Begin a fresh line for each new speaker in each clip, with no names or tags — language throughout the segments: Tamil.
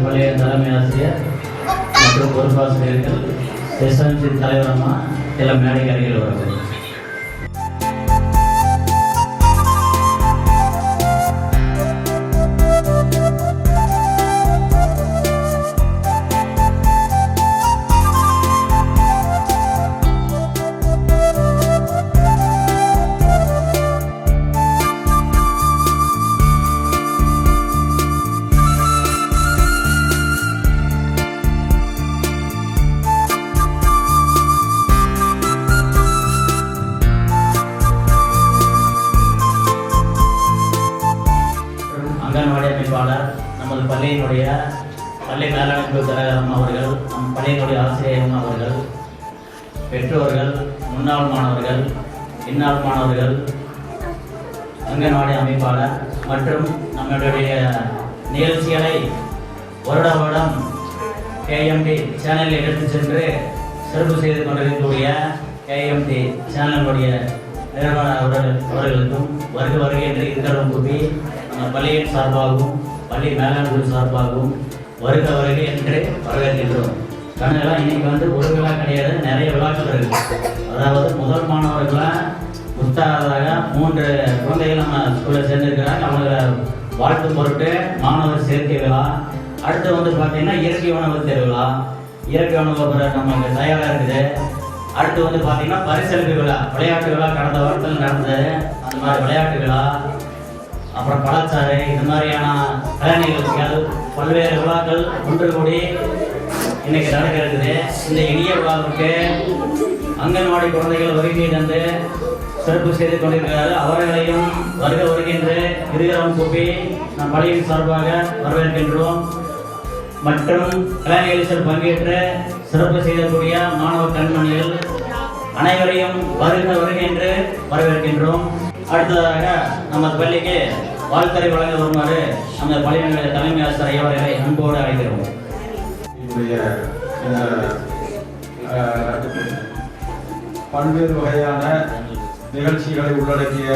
பழைய தலைமை ஆசிரியர் மற்றும் பொறுப்பாசிரியர்கள் எஸ்எம்சி தலைவரமா சில மேடைக்கு அருகில் வருகிறது. அங்கன்வாடி அமைப்பாளர், நமது பள்ளியினுடைய பள்ளி மேலமைப்பு தலைவர் அவர்கள், நம் பள்ளியினுடைய ஆசிரியர் அவர்கள், பெற்றோர்கள், முன்னாள் மாணவர்கள், இந்நாள் மாணவர்கள், அங்கன்வாடி அமைப்பாளர் மற்றும் நம்மளுடைய நிகழ்ச்சிகளை வருட வருடம் கேஎம்டி சேனலில் எடுத்து சென்று சிறப்பு செய்து கொண்டிருக்கக்கூடிய கேஎம்டி சேனலுடைய நிறுவனர் அவர்களுக்கும் வருகை என்று இருக்கிறோம் கூப்பி பள்ளியின் சார்பாகவும் பள்ளி மேலாண்மை சார்பாகவும் வருகை என்று வரவேற்கின்றோம். கணக்கெல்லாம் இன்னைக்கு ஒரு விழா கிடையாது, நிறைய விழாக்கள் இருக்கு. அதாவது முதல் மாணவர்களாக முத்தாவதாக 3 குழந்தைகள் நம்ம ஸ்கூலில் சேர்ந்திருக்கிறாங்க. அவங்களை வாழ்த்து பொருட்டு மாணவர் சேர்க்கை விழா. அடுத்து பார்த்தீங்கன்னா இயற்கை உணவு திருவிழா. இயற்கை உணவு நமக்கு தயாராக இருக்குது. அடுத்து பார்த்தீங்கன்னா பரிசளிப்பு விழா, விளையாட்டு விழா கடந்த வாரத்தில் நடந்தது. அந்த மாதிரி விளையாட்டு விழா, அப்புறம் பழச்சாறு, இந்த மாதிரியான கலை நிகழ்ச்சிகள், பல்வேறு விழாக்கள் ஒன்று கூடி இன்னைக்கு நடக்க இருக்குது. இந்த இனிய விழாவுக்கு அங்கன்வாடி குழந்தைகள் வருகை தந்து சிறப்பு செய்து கொண்டிருக்கிறார்கள். அவர்களையும் வருகின்ற இருவரும் கூப்பி நம் பள்ளியின் சார்பாக வரவேற்கின்றோம். மற்றும் கலை நிகழ்ச்சியில் பங்கேற்று சிறப்பு செய்யக்கூடிய மாணவ கண்மணிகள் அனைவரையும் வருகின்ற வரவேற்கின்றோம். அடுத்ததாக நம்ம பள்ளிக்கு வாழ்த்துறை வழங்க வருமாறு நம்ம பள்ளியினுடைய தலைமை ஆசிரியர் அவர்களை அன்போடு அழைக்கிறோம்.
பல்வேறு வகையான நிகழ்ச்சிகளை உள்ளடக்கிய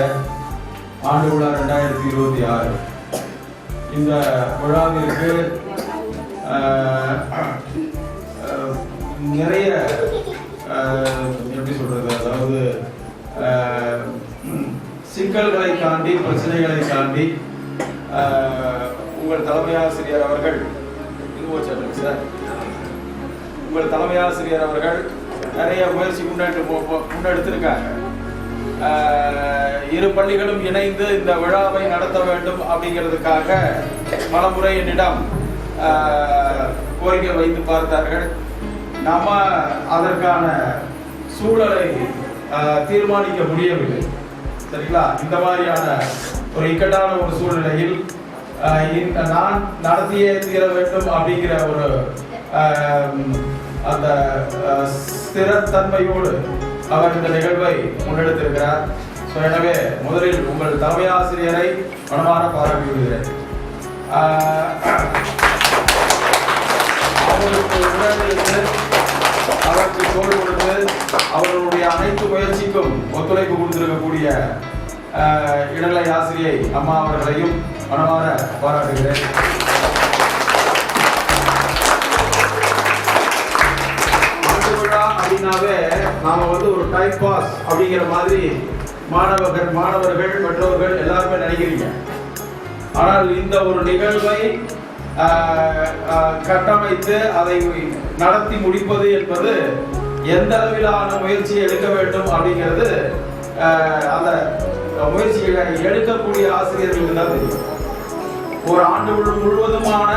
ஆண்டு விழா 2026 இந்த விழாவிற்கு நிறைய எப்படி சொல்றது, அதாவது சிக்கல்களை தாண்டி பிரச்சனைகளை தாண்டி உங்கள் தலைமை ஆசிரியர் அவர்கள் உங்கள் தலைமை ஆசிரியர் அவர்கள் நிறைய முயற்சி முன்னெடுத்திருக்காங்க. இரு பள்ளிகளும் இணைந்து இந்த விழாவை நடத்த வேண்டும் அப்படிங்கிறதுக்காக பலமுறை என்னிடம் கோரிக்கை வைத்து பார்த்தார்கள். நாம அதற்கான சூழலை தீர்மானிக்க முடியவில்லை. சரிங்களா? இந்த மாதிரியான ஒரு இக்கட்டான ஒரு சூழ்நிலையில் நான் நடத்தியே தீர வேண்டும் அப்படிங்கிற ஒரு அந்த ஸ்திரத்தன்மையோடு அவர் இந்த நிகழ்வை முன்னெடுத்திருக்கிறார். எனவே முதலில் உங்கள் தலைமை ஆசிரியரை மனமாற பாராட்டி விடுகிறேன். அவருக்கு உணர்ந்து அவருக்கு தோல் கொடுத்து அவர்களுடைய அனைத்து முயற்சிக்கும் ஒத்துழைப்பு கொடுத்திருக்கக்கூடிய இடைநிலை ஆசிரியை அம்மா அவர்களையும் மனமாற பாராட்டுகிறேன். ஆண்டு விழா அப்படின்னாவே நாம ஒரு டைம் பாஸ் அப்படிங்கிற மாதிரி மாணவர்கள் பெற்றோர்கள் எல்லாருமே நினைக்கிறீங்க. ஆனால் இந்த ஒரு நிகழ்வை கட்டமைத்து அதை நடத்தி முடிப்பது என்பது எந்த அளவிலான முயற்சியை எடுக்க வேண்டும் அப்படிங்கிறது அந்த முயற்சிகளை எடுக்கக்கூடிய ஆசிரியர்களுக்கு தான் தெரியும். ஒரு ஆண்டு முழுவதுமான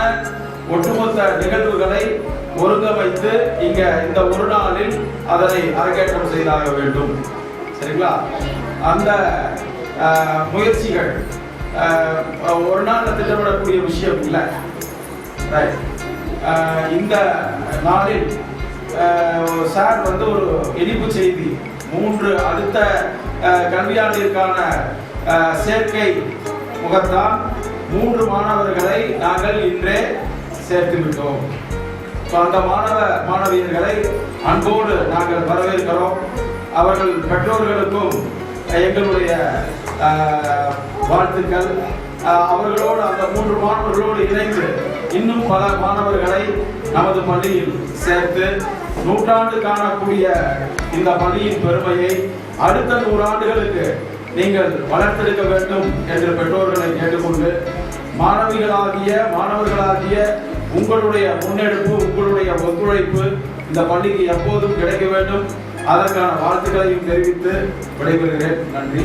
ஒட்டுமொத்த நிகழ்வுகளை ஒருங்கமைத்து இங்க இந்த ஒரு நாளில் அதனை அரங்கேற்றம் செய்தாக வேண்டும். சரிங்களா? அந்த முயற்சிகள் ஒரு நாள் திட்டமிடக்கூடிய விஷயம் இல்லை. இந்த நாளில் சார் ஒரு இனிப்பு செய்தி, 3 அடுத்த கல்வியாண்டிற்கான சேர்க்கை முகத்தான் 3 மாணவர்களை நாங்கள் இன்றே சேர்த்து விட்டோம். அந்த மாணவியர்களை அன்போடு நாங்கள் வரவேற்கிறோம். அவர்கள் பெற்றோர்களுக்கும் எங்களுடைய வாழ்த்துக்கள். அவர்களோடு அந்த 3 மாணவர்களோடு இணைந்து இன்னும் பல மாணவர்களை நமது பள்ளியில் சேர்த்து நூற்றாண்டு காணக்கூடிய இந்த பள்ளியின் பெருமையை அடுத்த 100 ஆண்டுகளுக்கு நீங்கள் வளர்த்தெடுக்க வேண்டும் என்று பெற்றோர்களை கேட்டுக்கொண்டு, மாணவர்களாகிய உங்களுடைய முன்னெடுப்பு, உங்களுடைய ஒத்துழைப்பு இந்த பள்ளிக்கு எப்போதும் கிடைக்க வேண்டும். அதற்கான வாழ்த்துக்களையும் தெரிவித்து விடைபெறுகிறேன். நன்றி.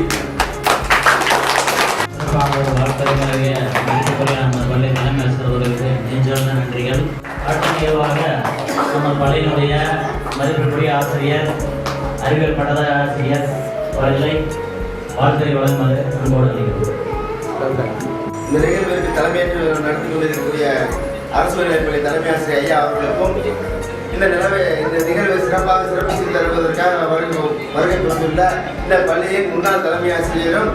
பள்ளி தலைமை ஆசிரியர்களுக்கு நெஞ்சார்ந்த நன்றிகள். அடுத்த நிகழ்வாக நம்ம பள்ளியினுடைய மதிப்பிற்குரிய ஆசிரியர், அறிவியல் பட்டதாரி ஆசிரியர் அவர்களை வாழ்த்துறை வழங்குமாறு அன்போடு அளிக்கிறோம்.
இந்த நிகழ்விற்கு தலைமையேற்று நடத்தி கொண்டிருக்கக்கூடிய அரசு உயர்நிலைப்பள்ளி தலைமை ஆசிரியர் ஐயா அவர்களுக்கும் இந்த நிகழ்வை சிறப்பித்து தருவதற்காக வருகை புரிந்துள்ள இந்த பள்ளியின் முன்னாள் தலைமை ஆசிரியரும்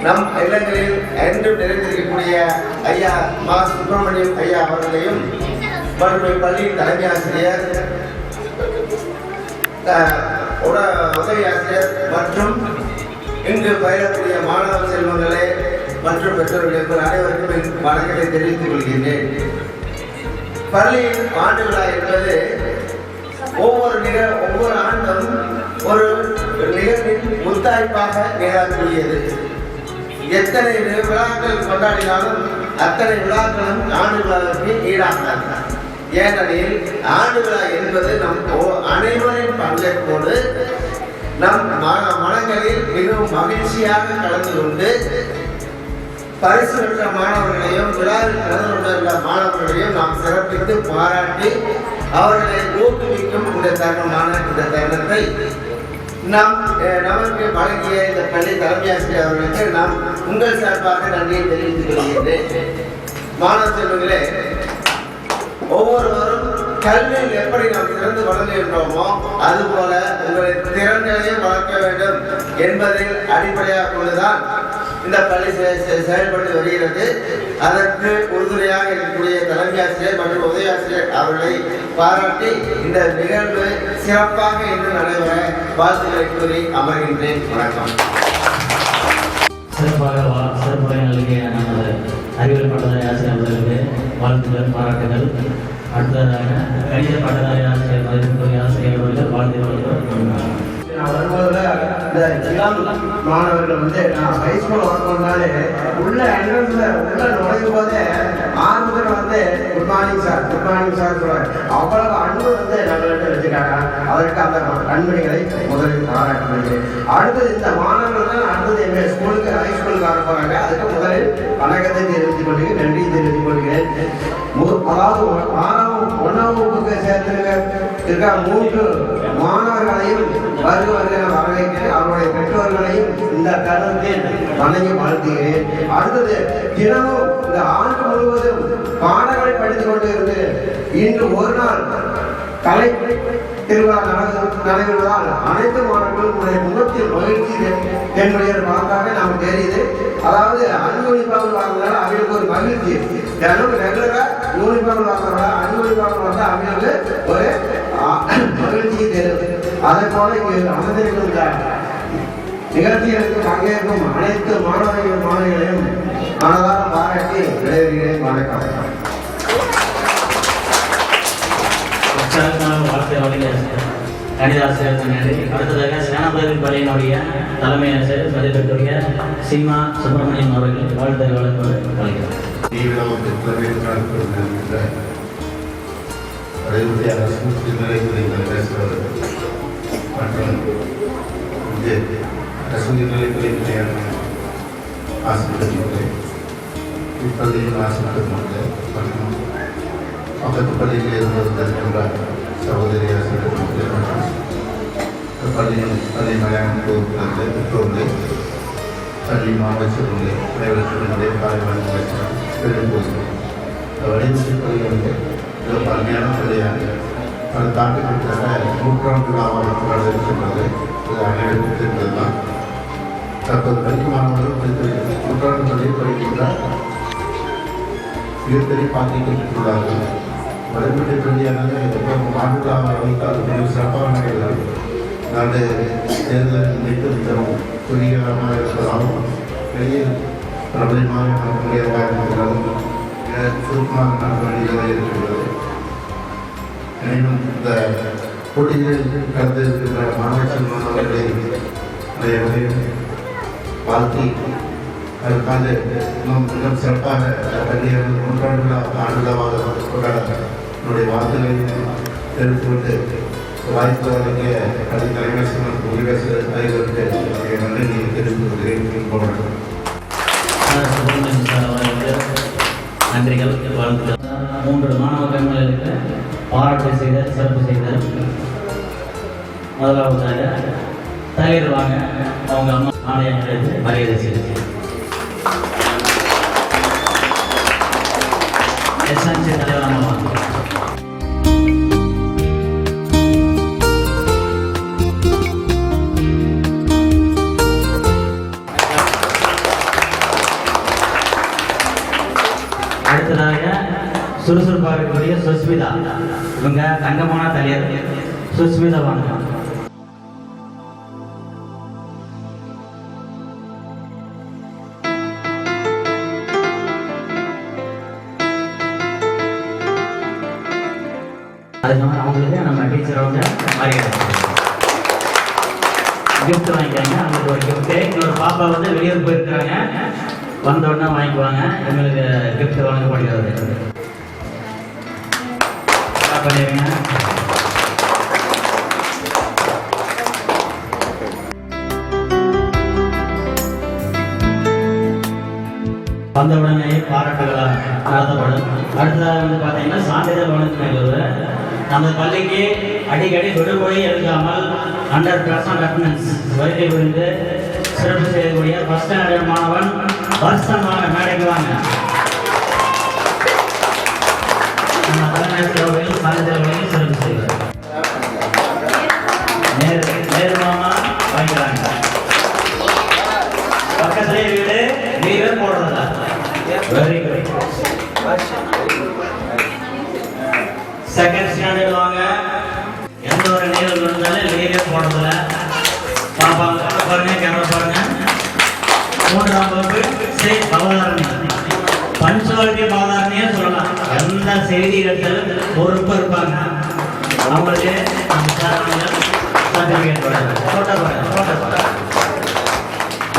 நம் இல்லங்களில் என்றும் நிறைந்திருக்கக்கூடிய ஐயா மா சுப்பிரமணியம் ஐயா அவர்களையும் மற்றும் பள்ளியின் தலைமை ஆசிரியர், உதவி ஆசிரியர் மற்றும் இங்கு பயிலக்கூடிய மாணவ செல்வங்களே மற்றும் பெற்றோர்கள் அனைவருக்கும் வணக்கத்தை தெரிவித்துக் கொள்கின்றேன். பள்ளியின் ஆண்டு விழா என்பது ஒவ்வொரு ஆண்டும் ஒரு நிகழ்வின் முத்தாய்ப்பாக நிகழக்கூடியது. எத்தனை விழாக்கள் கொண்டாடினாலும் அத்தனை விழாக்களும் ஆண்டு விழாவிற்கு ஈடாக. ஏனெனில் ஆண்டு விழா என்பது நம் அனைவரின் பங்கேற்போடு நம் மனங்களில் மிகவும் மகிழ்ச்சியாக கலந்து கொண்டு பரிசு பெற்ற மாணவர்களையும் விழாவில் கலந்து கொண்டுள்ள மாணவர்களையும் நாம் சிறப்பித்து பாராட்டி அவர்களை ஊக்குவிக்கும் இந்த தருணத்தை நமக்கு வழங்கிய இந்த பள்ளி தலைமை ஆசிரியர் அவர்களுக்கு நாம் உங்கள் சார்பாக நன்றியை தெரிவித்துக் கொள்கின்றேன். மாணவ செல்வங்களே, ஒவ்வொருவரும் கல்வியில் எப்படி நாம் சிறந்து வளர்ந்திருக்கிறோமோ அதுபோல உங்களின் திறன்களையும் வளர்க்க வேண்டும் என்பதில் அடிப்படையாக கொண்டுதான் இந்த பள்ளி செயல்பட்டு வருகிறது. அதற்கு உறுதுணையாக இருக்கக்கூடிய தலைமை ஆசிரியர் மற்றும் உதவி ஆசிரியர் அவர்களை பாராட்டி இந்த நிகழ்வு சிறப்பாக இன்று நடைபெற வாழ்த்துக்களை கூறி அமர்கின்றேன். வணக்கம்.
சிறப்புரை நல்கிய நமது அறிவியல் பட்டதாரி ஆசிரியர் அவர்களுக்கு வாழ்த்துக்கள், பாராட்டுகள். அடுத்ததாக கணித பட்டதாரி ஆசிரியர் மதிப்புக்குரிய ஆசிரியர் அவர்கள் வாழ்த்துக்கள்.
நான் வரும்போது இந்த இளம் மாணவர்கள் நான் ஹைஸ்கூல் ஒர்க் பண்ணாலே உள்ள என்ட்ரன்ஸ்ல உள்ள நுழையும் போதே ஆரம்பத்தில் குட் மார்னிங் சார் சொல்லுவாங்க. அவ்வளவு அன்பு நம்மள்கிட்ட வச்சுட்டாங்க. அதற்கு அந்த கண்மணிகளை முதலில் பாராட்டுகிறேன். அடுத்தது இந்த மாணவர்கள் தான் அடுத்தது எங்கள் ஸ்கூலுக்கு ஹைஸ்கூலுக்கு வர போறாங்க. அதுக்கு முதலில் வணக்கத்தை தெரிவித்துக் கொள்கிறேன், நன்றியை தெரிவித்துக் கொள்கிறேன். அதாவது 1ஆம் வகுப்புக்கு சேர்த்திருக்க 3 மாணவர்களையும் வருகிற வரவேற்கிறேன். அவருடைய பெற்றோர்களையும் இந்த தருணத்தில் வணங்கி வாழ்த்துகிறேன். அடுத்தது தினமும் இந்த ஆண்டு முழுவதும் பாடங்களை படித்துக் கொண்டு இருந்து இன்று ஒரு நாள் கலை திருவிழா நடைபெறுவதால் அனைத்து மாணவர்களும் முகத்தில் மகிழ்ச்சி என்னுடைய வாக்காக நமக்கு தெரியுது. அதாவது அன்யூனிஃபார்ம் வாங்கினால அவங்களுக்கு ஒரு மகிழ்ச்சி. தினம் ரெகுலரா யூனிஃபார்ம் வாங்குறதா அன்யூனிஃபார்ம் வந்தா அவங்களுக்கு ஒரு மகிழ்ச்சி தரும். அதை போல இங்கு அமர்ந்திருக்கின்ற நிகழ்ச்சிகளுக்கு பங்கேற்கும் அனைத்து மாணவர்களையும் மனதார பாராட்டி விடைபெறுகிறேன். வணக்கம்.
வாழ்க்கை கணிதாசிரியர் நன்றி. அடுத்ததாக சேனாபதி பள்ளியினுடைய தலைமை ஆசிரியர் மதிப்பிற்குரிய சீமா சுப்பிரமணியம் அவர்கள் வாழ்த்து வழங்குவது அழைக்கிறார்.
இப்பள்ளியின் ஆசிரியர் மற்றும் பக்கத்து பள்ளியில் இருந்திருக்கின்ற சகோதரி ஆசிரியர் மற்றும் பள்ளி மலையாளம் பெற்றோர்களே, பள்ளி மாவட்டத்தினுடைய அனைவருடைய வடிவத்தில் பள்ளிகளுக்கு இது பழமையான பள்ளியாக பல தாண்டுகிட்ட நூற்றாண்டு விழாவாக இருக்கின்றது. இது அனைவருக்கும் தெரிந்ததுதான். தற்போது படிக்கும் மாணவர்கள் நூற்றாண்டு பள்ளியில் படிக்கின்றார் மிகப்பெரிய பாத்திரங்கள் பெற்றுள்ளார்கள். வடமேட்டு பள்ளியானது ஆண்டுகளாக வைத்தால் சிறப்பாக நடைபெறும். நாடு தேர்தல் மிகவும் குறுகியமாக இருப்பதாலும் வெளியில் பிரபலமாக நடக்கக்கூடியதாக இருக்கிறதும் சுருக்கமாக நடக்க வேண்டியதாக இருக்கின்றது. எனினும் இந்த போட்டிகளில் கலந்து இருக்கின்ற மாணவ மாணவர்களை வாழ்த்தி அதற்கான இன்னும் மிகவும் சிறப்பாக பள்ளிகள் ஆண்டுகளாக கொண்டாட என்னுடைய வாழ்த்துக்களை தெரிவித்துவிட்டு வாய்ப்பு வழங்கிய பள்ளி தலைவர் உரிவாசிரியர் தலைவருக்கு நன்றி தெரிவித்துக் கொள்கிறேன்.
நன்றிகள், வாழ்த்துக்கள். 3 மாணவ கண்களுக்கு பாராட்டு செய்த சிறப்பு செய்த முதலாவதாக தலைவர் வாங்க அவங்க அம்மா ஆணையம் மரியாதை செய்து தலைவர் அம்மா அடுத்ததாக சுறுசுறுப்பாக இருக்கக்கூடிய சுஸ்மிதா, இவங்க தங்கமான தலைவர் சுஸ்மிதா வாங்க. அதுக்கப்புறம் அவங்களுக்கு நம்ம டீச்சரோட மரியாதை கிஃப்ட் வாங்கிக்காங்க. அவங்களுக்கு ஒரு கிஃப்ட்டு. இன்னொரு பாப்பா வந்து வெளியூர் போயிருக்காங்க, வந்த உடனே வாங்கிக்குவாங்க. எங்களுக்கு கிஃப்ட் வழங்கப்படுகிறது. பண்ணிடுங்க. வந்த உடனே பாராட்டுகளாக நடத்தப்படும். அடுத்ததாக வந்து பார்த்தீங்கன்னா சான்றிதழ் வழங்கும் நிகழ்வு. நமது பள்ளிக்கு அடிக்கடி விடுமுறை எடுக்காமல் 100% அட்டெண்டன்ஸ் வருகை புரிந்து சிறப்பு செய்யக்கூடிய ஃபர்ஸ்ட் ஸ்டாண்டர்ட் மாணவன் வருஷம் வாங்க, மேடைக்கு வாங்க. நம்ம தலைமையில் சான்றிதழ்களையும் சிறப்பு செய்வார். நேரு மாமா வாங்கிக்கிறாங்க. பக்கத்திலே வீடு, நீவே போடுறதா. Very good. செகண்ட் ஸ்டாண்டர்ட் வாங்க. எந்த ஒரு நீர்கள் இருந்தாலும் நீரே போடுறதில்ல. பாப்பா பாருங்க, கேமரா பாருங்க. 3ஆம் வகுப்பு ஸ்ரீ பவதாரணி. பஞ்சுவாலிட்டி பவதாரணியே சொல்லலாம். எந்த செய்தி எடுத்தாலும் பொறுப்பு இருப்பாங்க. அவங்களுக்கு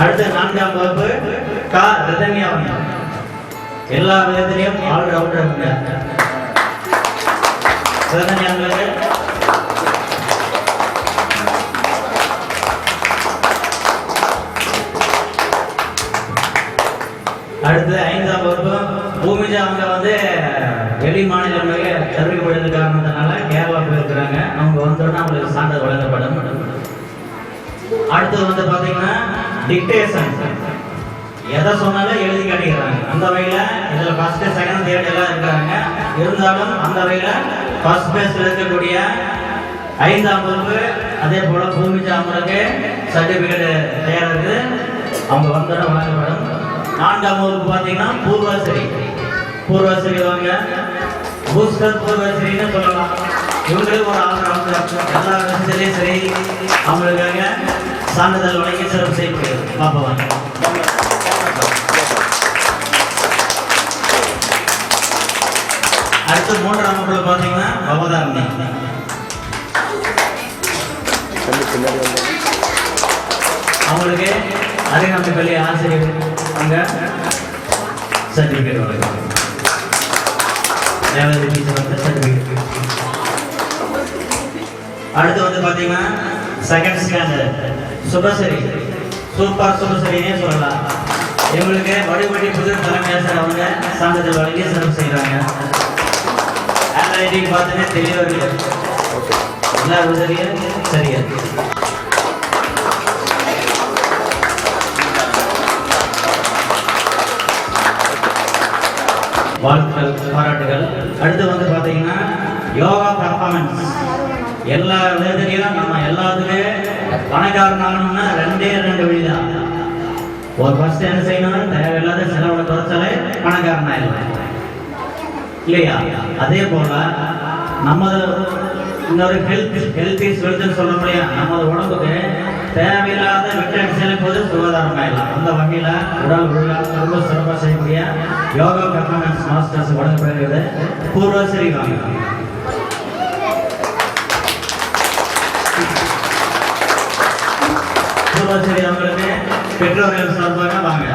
அடுத்து 4ஆம் வகுப்பு கா ரதன்யா. எல்லா விதத்திலையும் ஆல் ரவுண்டர் ரதன்யாங்களுக்கு. அடுத்து 5ஆம் வகுப்பு பூமிஜா. அவங்க வந்து வெளி மாநிலங்களுக்கு கல்வி கொடுத்த காரணத்தினால கேரளா போயிருக்கிறாங்க. அவங்க வந்தோடனே அவங்களுக்கு சான்றிதழ் வழங்கப்படும். அடுத்தது வந்து பார்த்தீங்கன்னா டிக்டேஷன். எதை சொன்னாலும் எழுதி காட்டிக்கிறாங்க. அந்த வகையில் இதில் ஃபர்ஸ்ட் செகண்ட் தேர்ட் எல்லாம் இருக்கிறாங்க. இருந்தாலும் அந்த வகையில் ஃபர்ஸ்ட் பேஸில் இருக்கக்கூடிய 5ஆம் வகுப்பு அதே போல் பூமிஜா அவங்களுக்கு சர்டிஃபிகேட் தயாராக இருக்குது. அவங்க வந்தோடனே வழங்கப்படும். 4ஆம் வகுப்பு பார்த்தீங்கன்னா பூர்வாசிரி. பூர்வாசிரி வாங்க. பூஸ்டர் பூர்வாசிரின்னு சொல்லலாம். இவங்களுக்கு ஒரு ஆதரவு எல்லா விஷயத்திலையும் சரி அவங்களுக்காக சான்றிதழ் வழங்கி சிறப்பு செய்யப்படுகிறது. பாப்பா அடுத்து மூன்றாம் வகுப்புல பார்த்தீங்கன்னா பவதாரணி. அவங்களுக்கு அருகாமை பள்ளி ஆசிரியர் அங்க சர்டிபிகேட் வழங்குறாங்க. ரேவதி டீச்சர் வந்து சர்டிபிகேட். அடுத்து வந்து பார்த்தீங்கன்னா செகண்ட் ஸ்டாண்டர்ட் சுபசரி, சூப்பர் சுபசரினே சொல்லலாம். இவங்களுக்கு வடிவடி புதிய தலைமை ஆசிரியர் அவங்க சான்றிதழ் வழங்கி சிறப்பு செய்கிறாங்க. ஹேண்ட்ரைட்டிங் பார்த்தீங்கன்னா தெளிவாக இருக்கு, எல்லா உதவியும் சரியா இருக்கு. வாழ்த்துக்கள், பாராட்டுகள். அடுத்து வந்து பார்த்தீங்கன்னா யோகா பர்ஃபார்மன்ஸ். எல்லா விதத்துலையும் நம்ம எல்லாத்துக்குமே பணக்காரன் ஆகணும்னா ரெண்டே வழிதான். ஒரு ஃபர்ஸ்ட் என்ன செய்யணும், தேவையில்லாத செலவுல குறைச்சாலே பணக்காரன் ஆயிடலாம் இல்லையா? அதே போல நமது இன்னொரு ஹெல்த் இஸ் வெல்த்னு சொல்ல முடியாது. நமது உடம்புக்கு தேவையில்லாத விட்டமின் செலுத்துவது சுகாதாரம் ஆயிடலாம். அந்த வகையில் உடல் ரொம்ப சிறப்பாக செய்யக்கூடிய யோகா பர்ஃபார்மன்ஸ் மாஸ்டர்ஸ் வழங்கப்படுகிறது. பூர்வஸ்ரீ வாங்க. பூர்வஸ்ரீ அவங்களுக்கு பெற்றோர்கள் சார்பாக வாங்க.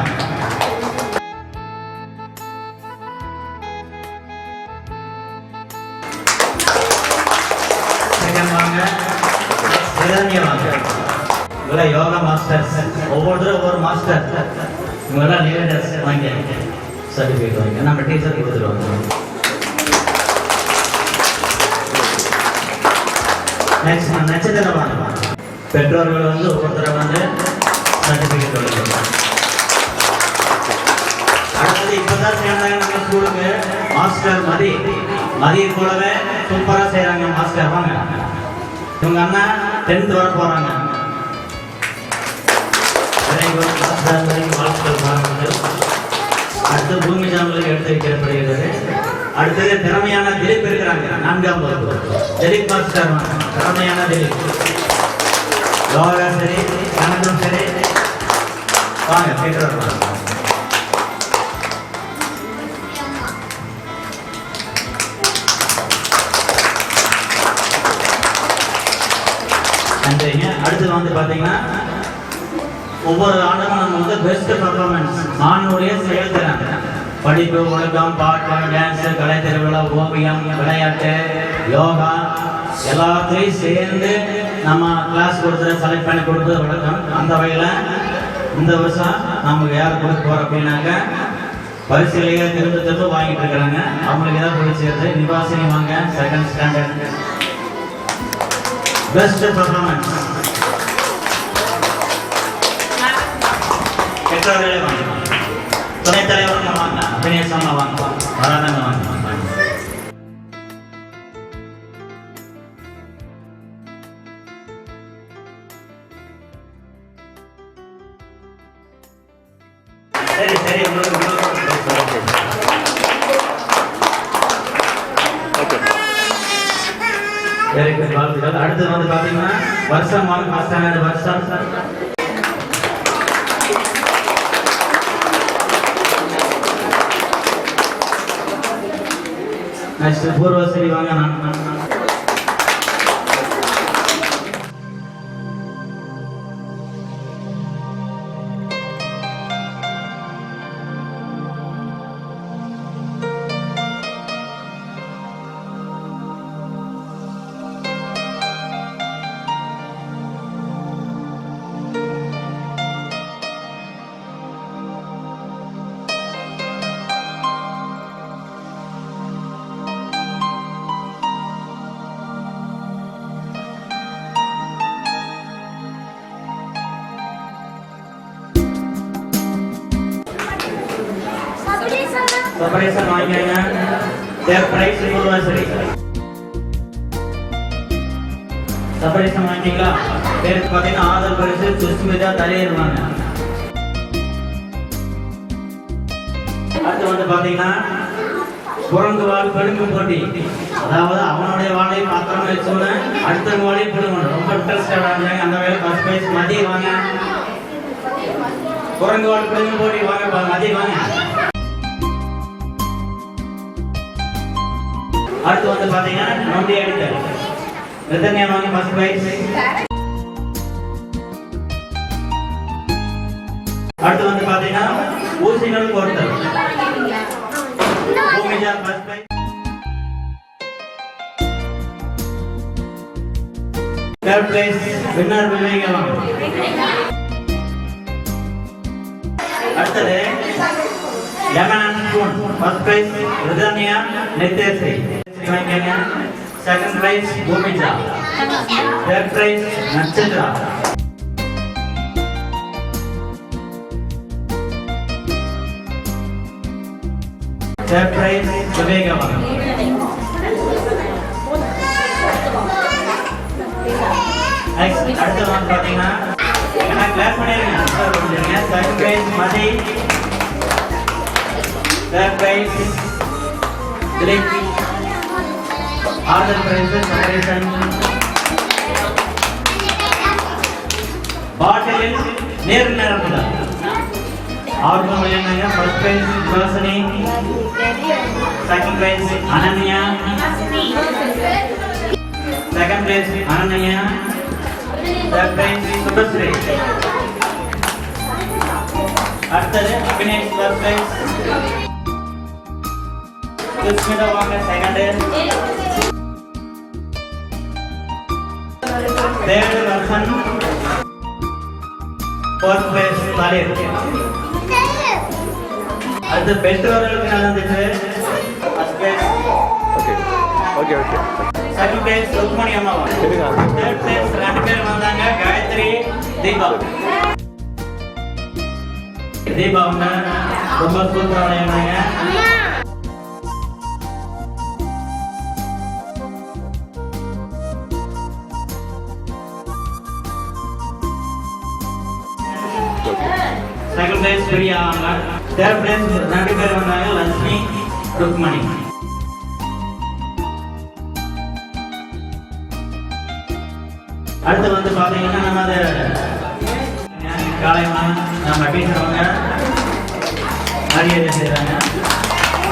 யோகா மாஸ்டர்ஸ் ஒவ்வொருத்தரும் ஒவ்வொரு மாஸ்டர். இவங்கெல்லாம் லீடர்ஸ் வாங்கி சர்டிஃபிகேட் வாங்கி நம்ம டீச்சர் கொடுத்துருவாங்க. நெக்ஸ்ட் நட்சத்திரம் வாங்க. பெற்றோர்கள் வந்து ஒவ்வொருத்தரை வந்து சர்டிஃபிகேட் வாங்கிடுவாங்க. அடுத்தது இப்போதான் சேர்ந்தாங்க நம்ம ஸ்கூலுக்கு மாஸ்டர் மதி போலவே சூப்பராக செய்கிறாங்க மாஸ்டர். வாங்க, இவங்க அண்ணா 10th வர போகிறாங்க. அடுத்து பூமி ஜாமலுக்கு எடுத்து வைக்கப்படுகிறது. அடுத்தது திறமையான திலீப் இருக்கிறாங்க. 4ஆம் வகுப்பு திலீப் மாஸ்டர். திறமையான திலீப் யோகா சரி, கணக்கும் சரி. வாங்க கேட்டு நன்றிங்க. அடுத்தது வந்து பார்த்தீங்கன்னா ஒவ்வொரு ஆண்டும் நம்ம வந்து பெஸ்ட் பர்ஃபார்மன்ஸ் மாணவருடைய செயல்திறன், படிப்பு, ஒழுக்கம், பாட்டு, டான்ஸு, கலை திருவிழா, ஓவியம், விளையாட்டு, யோகா எல்லாத்தையும் சேர்ந்து நம்ம கிளாஸ் கொடுத்து செலக்ட் பண்ணி கொடுத்தது வழக்கம். அந்த வகையில் இந்த வருஷம் நமக்கு யார் கொடுக்க போகிறோம் அப்படின்னாக்க பரிசீலையை திரும்ப வாங்கிட்டு இருக்கிறாங்க. அவங்களுக்கு ஏதாவது பிடிச்சிருது. நிவாசினி வாங்க, செகண்ட் ஸ்டாண்டர்ட் பெஸ்ட் பர்ஃபார்மன்ஸ். பெற்றோர்களே வாங்க, துணைத் தலைவர் வாங்க, அபிநேசம் வாங்க, வராதங்க வாங்க. சரி சரி வெரி குட், வாழ்த்துக்கள். அடுத்து வந்து பாத்தீங்கன்னா வருஷம் வருஷம் நெக்ஸ்ட் பூர்வஸ்ரீ வாங்க. சபரேசன் வாங்கிங்க. தேர் பிரைஸ் பூர்வஸ்ரீ சபரேசன் வாங்கிங்களா? பேருக்கு பார்த்தீங்கன்னா ஆதல் பரிசு சுஸ்மிதா தலையேறுவாங்க. அடுத்து வந்து பார்த்தீங்கன்னா குரங்கு வாழ் பெருங்கு போட்டி. அதாவது அவனுடைய வாழை பாத்திரம் வச்சோன்னு அடுத்த வாழை பிடுங்கணும். ரொம்ப இன்ட்ரெஸ்டடா இருந்தாங்க அந்த வேலை. ஃபர்ஸ்ட் பிரைஸ் மதிய வாங்க. குரங்கு வாழ் பெருங்கு போட்டி வாங்க மதிய வாங்க. அடுத்து வந்து பாத்தீங்கன்னா நொண்டி அடித்தல். ரிதன்யா வாங்க ஃபர்ஸ்ட் பிரைஸ். அடுத்து வந்து பாத்தீங்கன்னா ஊசிகள் கோர்த்தல். Bhoomija first prize. Third prize winner Vivekam. அடுத்தது lemon and spoon. First prize Rithanya Nithyasri. Second prize Bhoomija. Third prize Natchathira. Third prize Vivekam. அடுத்து வந்து பாத்தீங்கன்னா கிளாஸ் பண்ணிருங்க. Second prize Mathi. Third prize Dileep. ஆர்டர் பிரைஸ் சமரேசன். பாட்டிலில் நீர் நிரப்புதல். ஆர்வம் விளையாடுங்க. First prize Roshini. Second prize Ananya. Second prize Ananya. Third prize Subhashree. அடுத்தது அபினேஷ் ஃபர்ஸ்ட் பிரைஸ். சுஸ்மிதா வாங்க second. Third Varshan. Fourth price Thalir. அடுத்து பெற்றோர்களுக்கு நடந்துச்சு. First prize okay second prize Rukmani அம்மா. தேர்ட் பிரைஸ் ரெண்டு பேர் வந்தாங்க காயத்ரி தீபா. தீபா அவங்க ரொம்ப சூப்பரா விளையாடுனாங்க. செகண்ட் பிரைஸ் பிரியா அவங்க. தேர்ட் பிரைஸ் ரெண்டு பேர் வந்தாங்க லட்சுமி ருக்மணி. அடுத்து வந்து பாத்தீங்கன்னா நம்ம காலைமா நம்ம டீச்சர் அவங்க மரியாதை செய்யறாங்க.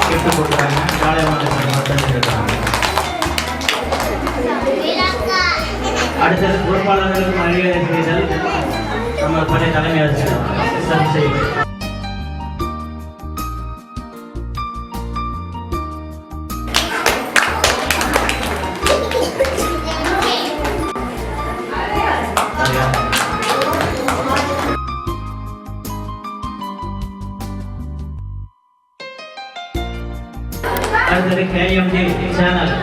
கிஃப்ட் கொடுக்குறாங்க. காலைமா இருக்காங்க. அடுத்தது பொறுப்பாளர்களுக்கு மரியாதை செய்தல். நம்ம பழைய தலைமை ஆசிரியர் செய்யும். அடுத்தது KMG சேனல்.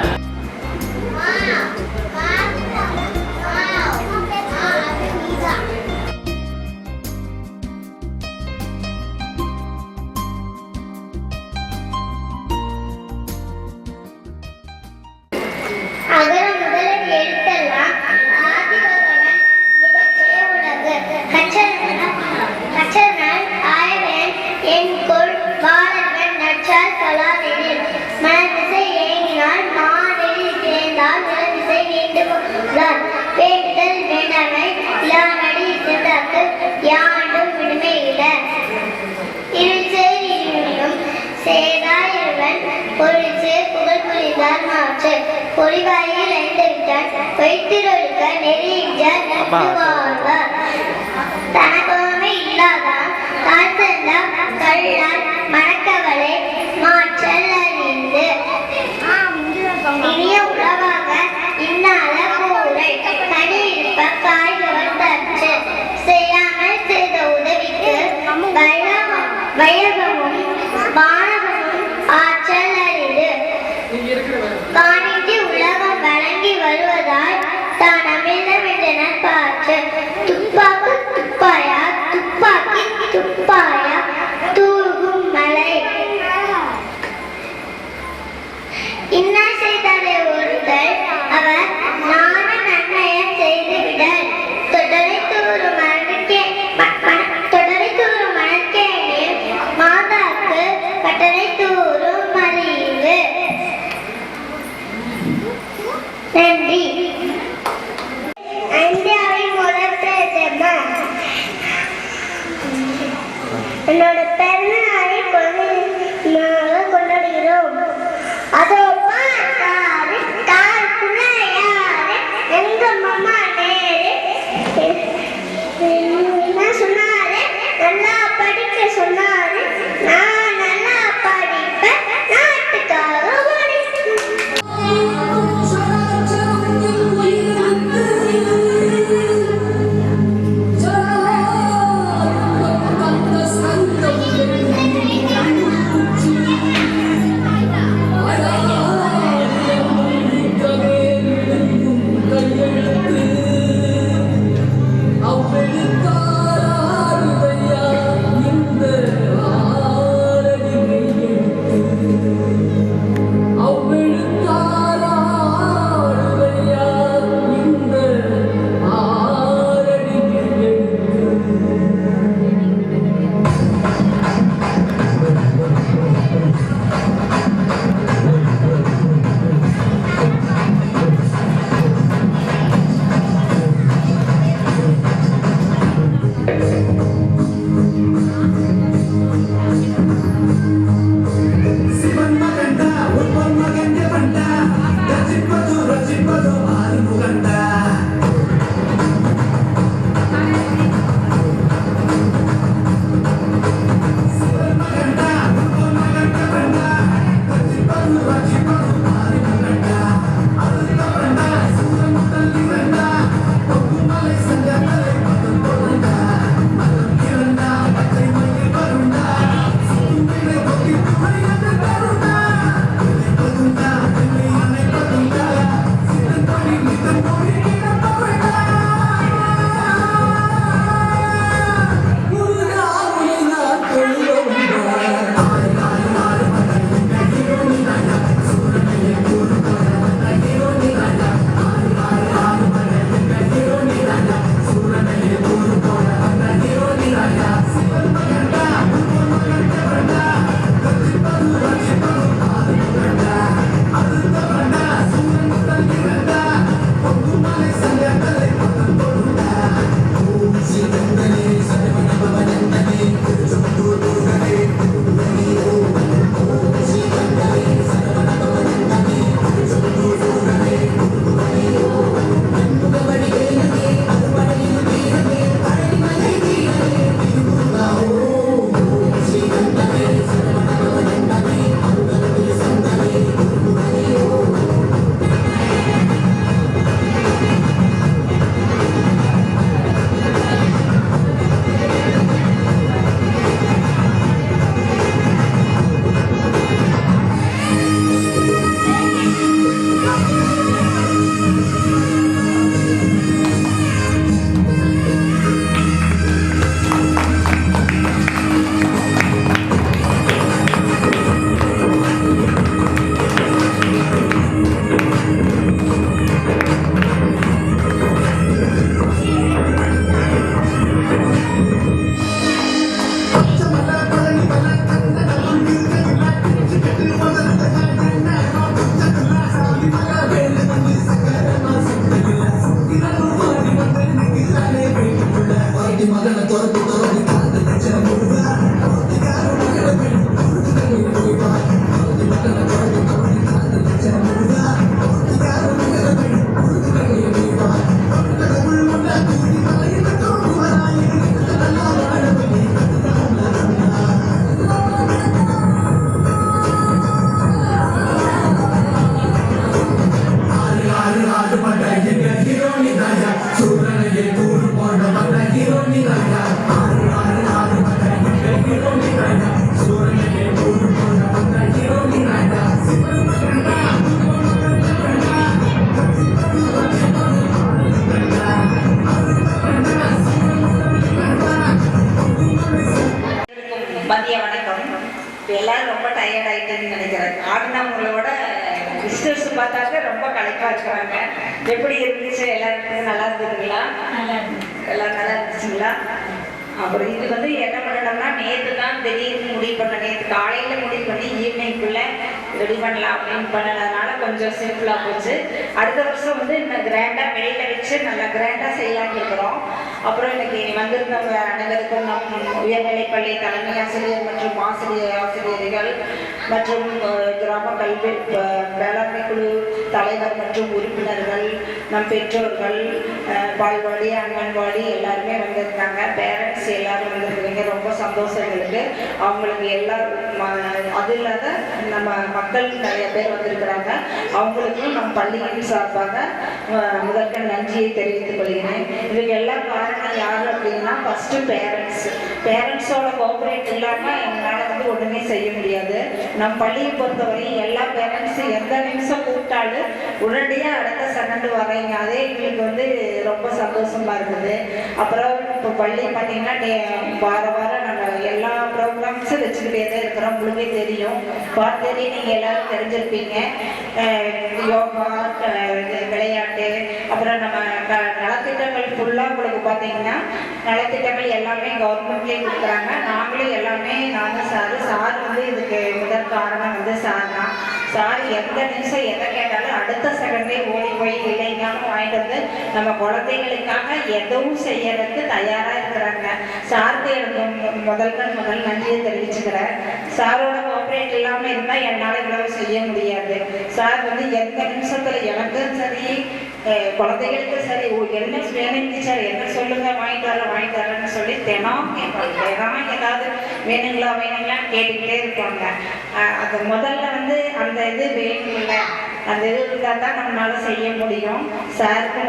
பொறிவாயில் ஐந்துவிட்டார் வைத்திருக்க நெறியிட்டார் நட்டுவாழ்வார். தனக்கோமே இல்லாதான் தான் சென்ற கள்ளால் மணக்கவலை மாற்றல் அறிந்து இனிய உறவாக இன்னால கூரை கனி இருப்ப காய்கவர் தற்று செய்யாமல் செய்த உதவிக்கு வையகமும் வானகமும் ஆற்றல் அறிந்து காணிட்டு உலகம் வழங்கி வருவதால் தான் அமிர்தம் என்றனர் பாற்று. துப்பாக்கு துப்பாயா துப்பாக்கி துப்பாயா தூகும் மலை. இன்னா செய்தாலே ஒருத்தர் அவர் நான நன்மைய செய்துவிடல். தொடரை தூரும் மணற்கே மாத என்னோட பிறந்தநாளை கொண்டாடுகிறோம். அதோ பார்த்தாரு தாருக்குள்ள யாரு எங்க மாமா நேரு என்ன சொன்னாரு, நல்லா படிக்க சொன்னாரு. நான் நல்லா படிப்பேன், நாட்டுக்காக
மதிய வணக்கம். எல்லாரும் ரொம்ப டயர்ட் ஆயிட்டேன்னு நினைக்கிறேன். ஆடினவங்களோட விசிட்டர்ஸ் பார்த்தாக்க ரொம்ப களைப்பா இருக்கிறாங்க. எப்படி இருந்துச்சு? எல்லாருக்கும் நல்லா இருந்ததுங்களா? எல்லாம் நல்லா இருந்துச்சுங்களா? அப்புறம் இது வந்து என்ன பண்ணணும்னா, நேற்று தான் திடீர்னு முடிவு பண்ண, நேற்று காலையில் முடிவு பண்ணி ஈவினிங்குள்ளே ரெடி பண்ணலாம் அப்படின்னு பண்ணதுனால கொஞ்சம் சிம்பிளாக போச்சு. அடுத்த வருஷம் வந்து இன்னும் கிராண்டாக வெளியில் வச்சு நல்லா கிராண்டாக செய்யலான்னு இருக்கிறோம். அப்புறம் இன்னைக்கு வந்திருந்தவங்க அனைவருக்கும் நம் உயர்நிலைப்பள்ளி தலைமை ஆசிரியர் மற்றும் ஆசிரியர்கள் மற்றும் கிராம கல்வி வேளாண்மை குழு தலைவர் மற்றும் உறுப்பினர்கள், நம் பெற்றோர்கள், பால்வாடி அங்கன்வாடி எல்லாருமே வந்திருக்காங்க. பேரண்ட்ஸ் எல்லாரும் வந்திருக்கீங்க. ரொம்ப சந்தோஷம் எங்களுக்கு. அவங்களுக்கு எல்லாரும் அது இல்லாத நம்ம மக்கள் நிறைய பேர் வந்திருக்கிறாங்க. அவங்களுக்கும் நம் பள்ளியின் சார்பாக முதற்கண் நன்றியை தெரிவித்துக் கொள்கிறேன். இதுக்கு எல்லாம் காரணம் யார் அப்படின்னா ஃபர்ஸ்ட் பேரண்ட்ஸோட கோஆபரேட் இல்லாமல் எங்களால் ஒன்றுமே செய்ய முடியாது. நம் பள்ளியை பொறுத்தவரை எல்லா பேரண்ட்ஸும் எந்த நிமிஷம் கூப்பிட்டாலும் உடனடியாக அடுத்த செகண்ட் வரைங்க. அதே எங்களுக்கு ரொம்ப சந்தோஷமா இருக்குது. அப்புறம் இப்போ பள்ளி பார்த்தீங்கன்னா வாரம் நாங்கள் எல்லா ப்ரோக்ராம்ஸும் வச்சுக்கிட்டே தான் இருக்கிறோம். உங்களுக்கே தெரியும், பார்த்தே நீங்கள் எல்லாரும் தெரிஞ்சிருப்பீங்க. யோகா, விளையாட்டு, அப்புறம் நம்ம நலத்திட்டங்கள் ஃபுல்லாக உங்களுக்கு பார்த்தீங்கன்னா நலத்திட்டங்கள் எல்லாமே கவர்மெண்ட்லேயே கொடுக்குறாங்க. நாங்களும் எல்லாமே சார் இதுக்கு முதல் காரணம் சார் தான். சார் எந்த நிமிஷம் எதை கேட்டாலும் அடுத்த செகண்டே ஓடி போய் இல்லைனாலும் வாங்கிட்டு நம்ம குழந்தைகளுக்காக எதுவும் செய்யறதுக்கு தயாராக இருக்கிறாங்க. சாருக்கு எனக்கு முதல் நன்றியை தெரிவிச்சுக்கிறேன். சாரோட கோஆபரேட் இல்லாமல் இருந்தால் என்னால் இவ்வளவு செய்ய முடியாது. சார் எந்த நிமிஷத்தில் எனக்கும் சரி குழந்தைகளுக்கும் சரி என்ன வேணும் டீச்சர் என்ன சொல்லுங்க வாங்கிட்டு வரேன்னு சொல்லி தினம் கேட்பாங்க. தினம் ஏதாவது வேணுங்களா கேட்டுக்கிட்டே இருப்பாங்க. அது முதல்ல அந்த இது வேணும்ல, அந்த இது இருந்தால் தான் நம்மளால செய்ய முடியும். சாருக்கு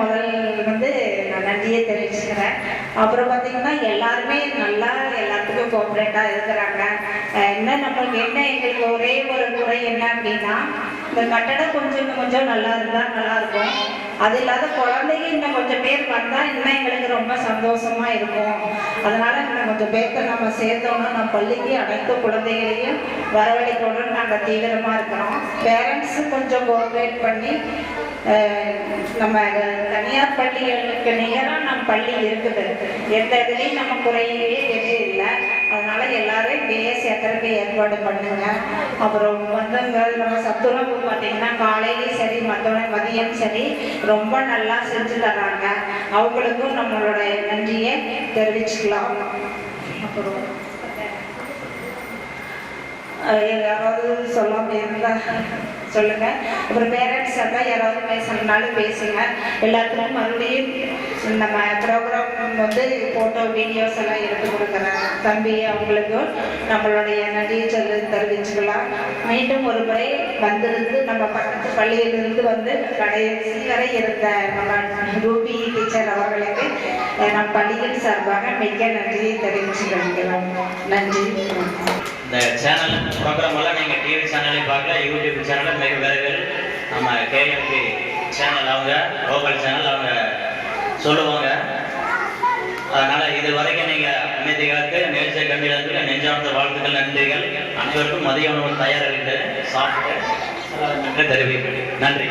நான் நன்றியை தெரிவிச்சுக்கிறேன். அப்புறம் பார்த்தீங்கன்னா எல்லாருமே நல்லா எல்லாத்துக்கும் கோஆபரேட்டாக இருக்கிறாங்க. நம்மளுக்கு எங்களுக்கு ஒரே ஒரு குறை என்ன அப்படின்னா, இந்த கட்டடம் கொஞ்சம் நல்லா இருந்தால் நல்லாயிருக்கும். அது இல்லாத குழந்தைங்க இன்னும் கொஞ்சம் பேர் வந்தால் இன்னும் எங்களுக்கு ரொம்ப சந்தோஷமா இருக்கும். அதனால இன்னும் கொஞ்சம் பேர்த்த நம்ம சேர்த்தோம்னா நம்ம பள்ளிக்கு அனைத்து குழந்தைகளையும் வரவழைக்கணும்னு நாங்கள் தீவிரமாக இருக்கிறோம். பேரண்ட்ஸு கொஞ்சம் கோஆபரேட் பண்ணி நம்ம தனியார் பள்ளிகளுக்கு நிகராக நம்ம பள்ளி இருக்குது. எந்த இதுலேயும் நம்ம குறையவே எதுவும் இல்லை. அதனால எல்லாரும் இப்படியே சேர்க்கறதுக்கு ஏற்பாடு பண்ணுங்க. அப்புறம் நம்ம சத்துணவு பார்த்தீங்கன்னா காலையிலையும் சரி மதியம் சரி ரொம்ப நல்லா செஞ்சு தர்றாங்க. அவங்களுக்கும் நம்மளோட நன்றியை தெரிவிச்சுக்கலாம். அப்புறம் யாராவது சொல்லாம இருந்தா சொல்லுங்க. அப்புறம் பேரண்ட்ஸ் இருந்தால் யாராவது பேசணும்னாலும் பேசுங்க. எல்லாத்துக்கும் மறுபடியும் நம்ம ப்ரோக்ராம் ஃபோட்டோ வீடியோஸ் எல்லாம் எடுத்து கொடுக்குறேன் தம்பி, அவங்களுக்கும் நம்மளுடைய நன்றியை தெரிவிச்சுக்கலாம். மீண்டும் ஒரு முறை வந்திருந்து நம்ம பக்கத்து பள்ளியிலிருந்து கடைசி வரை இருந்த நம்ம ரூபி டீச்சர் அவர்களுக்கு நம் பள்ளியின் சார்பாக மிக்க நன்றியை தெரிவிச்சுக்கலாம். நன்றி.
இந்த சேனல் ப்ரோக்ராம் எல்லாம் நீங்கள் டிவி சேனலையும் பார்க்கலாம், யூடியூப் சேனலில் மிக விரைவில் நம்ம கேஎம்பி சேனல் அவங்க லோக்கல் சேனல் அவங்க சொல்லுவாங்க. அதனால் இது வரைக்கும் நீங்கள் அமைதிகளுக்கு நிகழ்ச்சியை கண்டிப்பாக நெஞ்சார்ந்த வாழ்த்துக்கள், நன்றிகள். அனைவருக்கும் மதிய உணவு தயாராகிட்டு சாப்பிட்டு தெரிவிக்கிறேன். நன்றி.